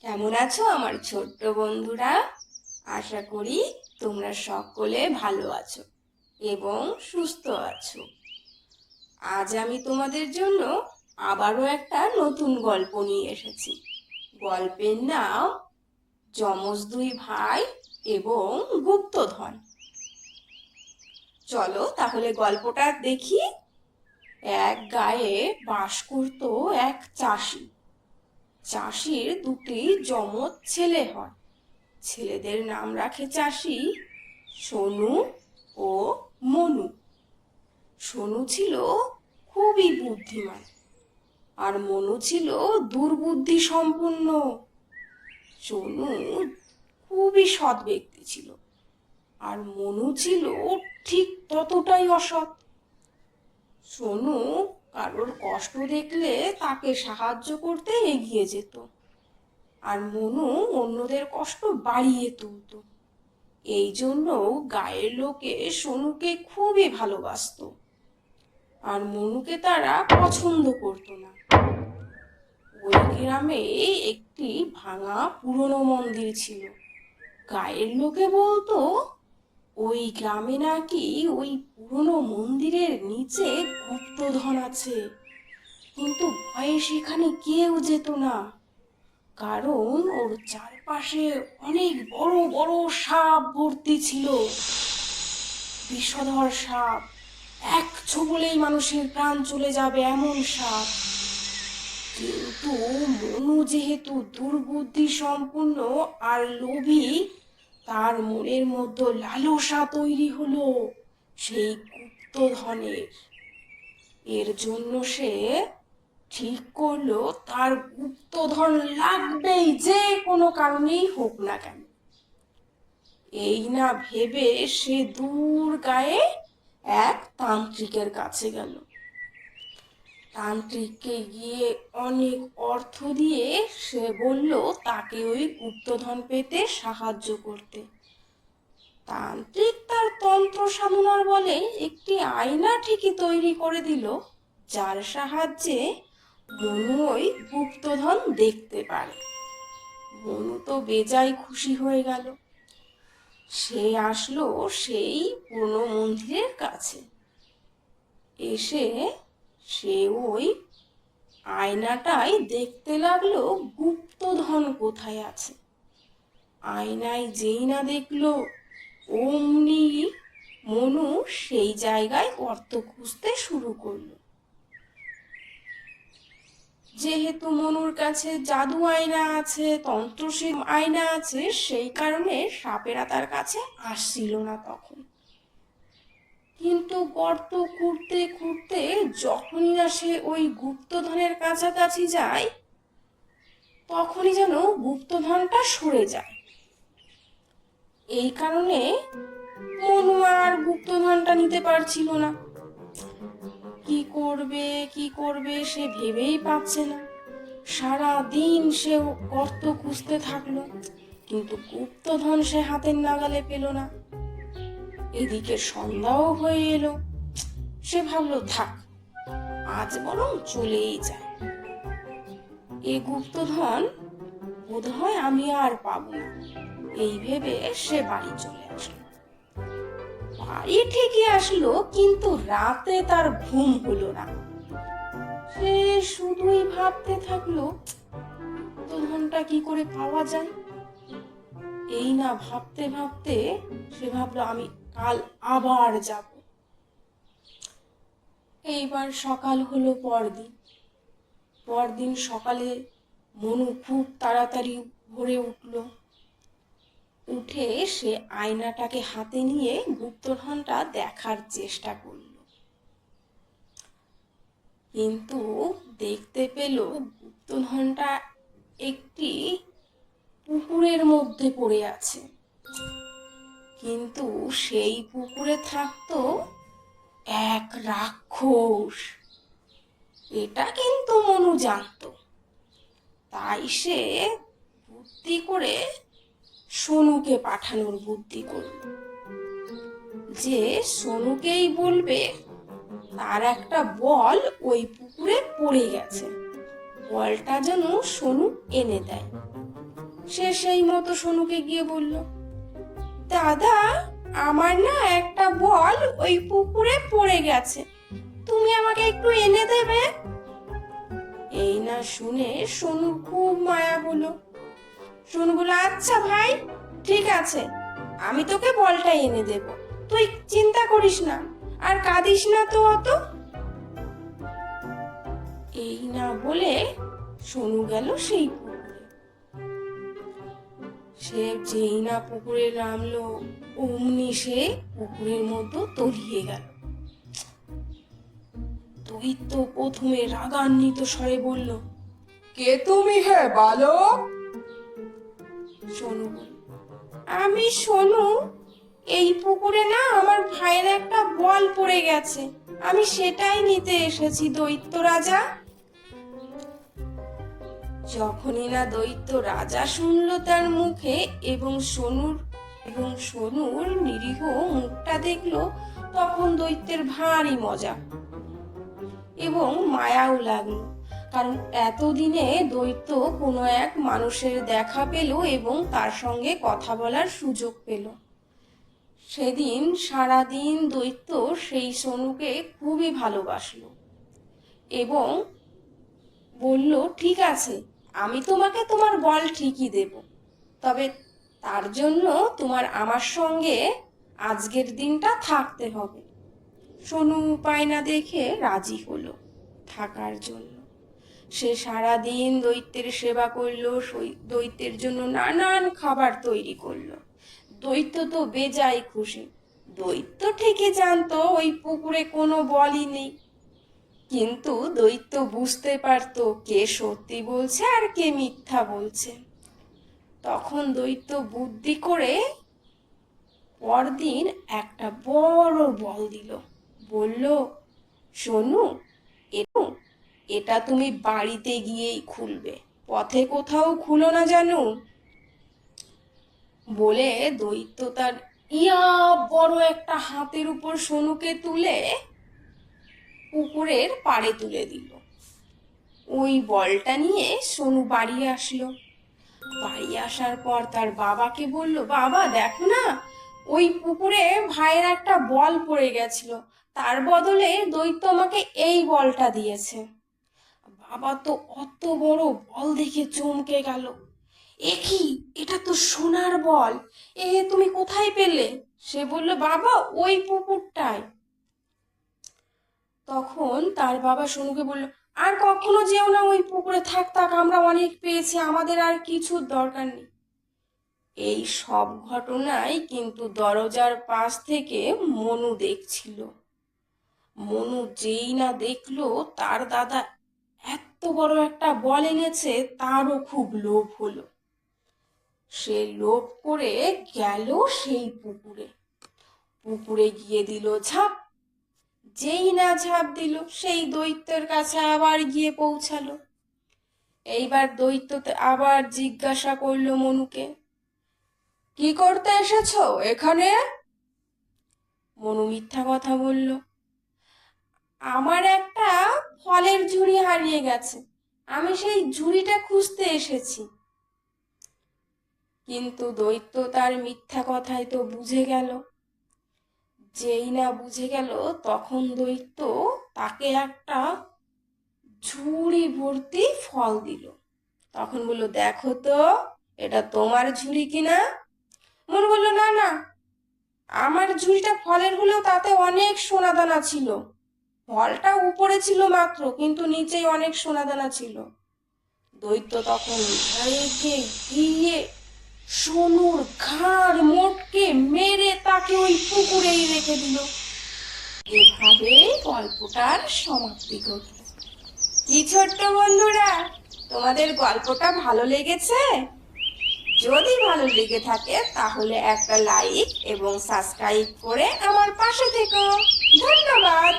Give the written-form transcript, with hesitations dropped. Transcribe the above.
কেমন আছো আমার ছোট্ট বন্ধুরা? আশা করি তোমরা সকলে ভালো আছো এবং সুস্থ আছো। আজ আমি তোমাদের জন্য আবারও একটা নতুন গল্প নিয়ে এসেছি। গল্পের নাম যমজ দুই ভাই এবং গুপ্তধন। চলো তাহলে গল্পটা দেখি। এক গায়ে বাস করত এক চাষি। চাষির দুটি যমজ ছেলে হয়। ছেলেদের নাম রাখে চাষি সোনু ও মনু। সোনু ছিল খুবই বুদ্ধিমান আর মনু ছিল দুর্বুদ্ধি সম্পন্ন। সোনু খুবই সৎ ব্যক্তি ছিল আর মনু ছিল ঠিক ততটাই অসৎ। সোনু কারোর কষ্ট দেখলে তাকে সাহায্য করতে এগিয়ে যেত, আর মনু অন্যদের কষ্ট বাড়িয়ে তুলত। এই জন্য গায়ের লোকে সোনুকে খুবই ভালোবাসতো, আর মনুকে তারা পছন্দ করতো না। ওই গ্রামে একটি ভাঙা পুরনো মন্দির ছিল। গায়ের লোকে বলতো ওই গ্রামে নাকি ওই পুরনো মন্দিরের নিচে গুপ্তধন আছে, কিন্তু ভয়ে সেখানে কেউ যেত না, কারণ ওর চারপাশে অনেক বড় বড় সাপ ভর্তি ছিল। বিষধর সাপ, এক ছোবলেই মানুষের প্রাণ চলে যাবে এমন সাপ। কিন্তু মনু যেহেতু দুর্বুদ্ধি সম্পন্ন আর লোভী, তার মনের মধ্যে লালসা তৈরি হলো সেই গুপ্তধনের। এর জন্য সে ঠিক করলো তার গুপ্তধন লাগবেই, যে কোনো কারণেই হোক না কেন। এই না ভেবে সে দূর গায়ে এক তান্ত্রিকের কাছে গেল। তান্ত্রিককে গিয়ে অনেক অর্থ দিয়ে সে বলল তাকে ওই গুপ্তধন পেতে সাহায্য করতে। তান্ত্রিক তার তন্ত্র সাধনার বলে একটি আয়না ঠিকই তৈরি করে দিল, যার সাহায্যে মনু ওই গুপ্তধন দেখতে পারে। মনু তো বেজায় খুশি হয়ে গেল। সে আসলো সেই পুরনো মন্দিরের কাছে। এসে সে ওই আয়নাটাই দেখতে লাগলো গুপ্তধন কোথায় আছে। আয়নায় যেই না দেখলো, অমনি মনু সেই জায়গায় গর্ত খুঁজতে শুরু করলো। যেহেতু মনুর কাছে জাদু আয়না আছে, তন্ত্রশীল আয়না আছে, সেই কারণে সাপেরা তার কাছে আসছিল না তখন। কিন্তু গর্ত খুঁড়তে খুঁড়তে যখনই না সে ওই গুপ্তধনের কাছাকাছি যায়, তখনই যেন গুপ্তধনটা সরে যায়। এই কারণে মনু আর গুপ্তধনটা নিতে পারছিল না। কি করবে সে ভেবেই পাচ্ছে না। সারা দিন সে গর্ত খুঁজতে থাকলো, কিন্তু গুপ্তধন সে হাতের নাগালে পেল না। এদিকে সন্ধ্যাও হয়ে এলো। সে ভাবলো থাক, আজ বরং চলেই যায়। এই গুপ্তধন বোধহয় আমি আর পাবো না, এই ভেবে সে বাড়ি চলে আসলো। বাড়ি ঠিকই আসলো, কিন্তু রাতে তার ঘুম হলো না। সে শুধুই ভাবতে থাকলো গুপ্তধনটা কি করে পাওয়া যায়। এই না ভাবতে ভাবতে সে ভাবলো আমি কাল আবার যাব। এইবার সকাল হলো পরদিন সকালে মনু খুব তাড়াতাড়ি ভোরে উঠে সে আয়নাটাকে হাতে নিয়ে গুপ্তধনটা দেখার চেষ্টা করলো, কিন্তু দেখতে পেল গুপ্তধনটা একটি পুকুরের মধ্যে পড়ে আছে। কিন্তু সেই পুকুরে থাকতো এক রাক্ষস। এটা কিন্তু মনু জানতো। তাই সে বুদ্ধি করে সোনুকে পাঠানোর বুদ্ধি করল, যে সোনুকেই বলবে তার একটা বল ওই পুকুরে পড়ে গেছে, বলটা যেন সোনু এনে দেয়। সে সেই মতো সোনুকে গিয়ে বলল, দাদা, আমার না একটা বল ওই পুকুরে পড়ে গেছে, তুমি আমাকে একটু এনে দেবে? এই না শুনে সোনুর খুব মায়া হলো। সোনু বলল, আচ্ছা ভাই, ঠিক আছে, আমি তোকে বলটা এনে দেব, তুই চিন্তা করিস না, আর কাঁদিস না তো অত। এই না বলে সোনু গেল সেই পুকুরে। সে যেই না পুকুরে নামলো, অমনি সে পুকুরের মধ্যে তলিয়ে গেল। দৈত্য প্রথমে রাগান্বিত স্বরে বলল, কে তুমি হে বালক? সোনু বলল, আমি সোনু, এই পুকুরে না আমার ভাইয়ের একটা বল পড়ে গেছে, আমি সেটাই নিতে এসেছি দৈত্য রাজা। যখনই না দৈত্য রাজা শুনলো তার মুখে এবং সোনুর নিরীহ মুখটা দেখলো, তখন দৈত্যের ভারী মজা এবং মায়াও লাগলো। কারণ এতদিনে দৈত্য কোনো এক মানুষের দেখা পেল এবং তার সঙ্গে কথা বলার সুযোগ পেল। সেদিন সারাদিন দৈত্য সেই সোনুকে খুবই ভালোবাসলো এবং বলল, ঠিক আছে, আমি তোমাকে তোমার বল ঠিকই দেব, তবে তার জন্য তোমার আমার সঙ্গে আজকের দিনটা থাকতে হবে। সোনু উপায় না দেখে রাজি হলো থাকার জন্য। সে সারাদিন দৈত্যের সেবা করলো, দৈত্যের জন্য নানান খাবার তৈরি করলো। দৈত্য তো বেজায় খুশি। দৈত্য ঠিকই জানতো ওই পুকুরে কোনো বলই নেই, কিন্তু দৈত্য বুঝতে পারতো কে সত্যি বলছে আর কে মিথ্যা বলছে। তখন দৈত্য বুদ্ধি করে পরদিন একটা বড় বল দিল। বলল, সোনু, এটা তুমি বাড়িতে গিয়েই খুলবে, পথে কোথাও খুলো না জানো। বলে দৈত্য তার ইয়া বড় একটা হাতের উপর সোনুকে তুলে পুকুরের পাড়ে তুলে দিল। ওই বলটা নিয়ে সোনু বাড়ি আসলো। বাড়ি আসার পর তার বাবাকে বলল, বাবা দেখো না, ওই পুকুরে ভাইয়ের একটা বল পড়ে গেছিল, তার বদলে দৈত্য আমাকে এই বলটা দিয়েছে। বাবা তো অত বড় বল দেখে চমকে গেল। এ কি, এটা তো সোনার বল, তুমি কোথায় পেলে? সে বলল, বাবা, ওই পুকুরটায়। তখন তার বাবা সোনুকে বলল, আর কখনো যেও না ওই পুকুরে, থাক, আমরা অনেক পেয়েছি, আমাদের আর কিছুর দরকার নেই। এই সব ঘটনাই কিন্তু দরজার পাশ থেকে মনু দেখছিল। মনু যেই না দেখলো তার দাদা এত বড় একটা বল এনেছে, তারও খুব লোভ হলো। সে লোভ করে গেল সেই পুকুরে গিয়ে দিল ঝাঁপ। যেই না ঝাঁপ দিল, সেই দৈত্যের কাছে আবার গিয়ে পৌঁছালো। এইবার দৈত্য আবার জিজ্ঞাসা করলো মনুকে, কি করতে এসেছো এখানে? মনু মিথ্যা কথা বলল, আমার একটা ফলের ঝুড়ি হারিয়ে গেছে, আমি সেই ঝুড়িটা খুঁজতে এসেছি। কিন্তু দৈত্য তার মিথ্যা কথাই তো বুঝে গেল। যেই না বুঝে গেল, তখন দৈত্য তাকে একটা ঝুড়ি ভর্তি ফল দিল। তখন বলল, দেখো তো, এটা তোমার ঝুড়ি কিনা? মনু বলল, না, আমার ঝুড়িটা ফলের হলেও তাতে অনেক সোনাদানা ছিল, ফলটা উপরে ছিল মাত্র, কিন্তু নিচেই অনেক সোনাদানা ছিল। দৈত্য তখন রেগে গিয়ে সোনুর ঘাড় মোটকে মেরে তাকে ওই পুকুরেই রেখে দিল। এভাবে গল্পটার সমাপ্তি ঘটল। কি ছোট্ট বন্ধুরা, তোমাদের গল্পটা ভালো লেগেছে? যদি ভালো লেগে থাকে তাহলে একটা লাইক এবং সাবস্ক্রাইব করে আমার পাশে থেকো। ধন্যবাদ।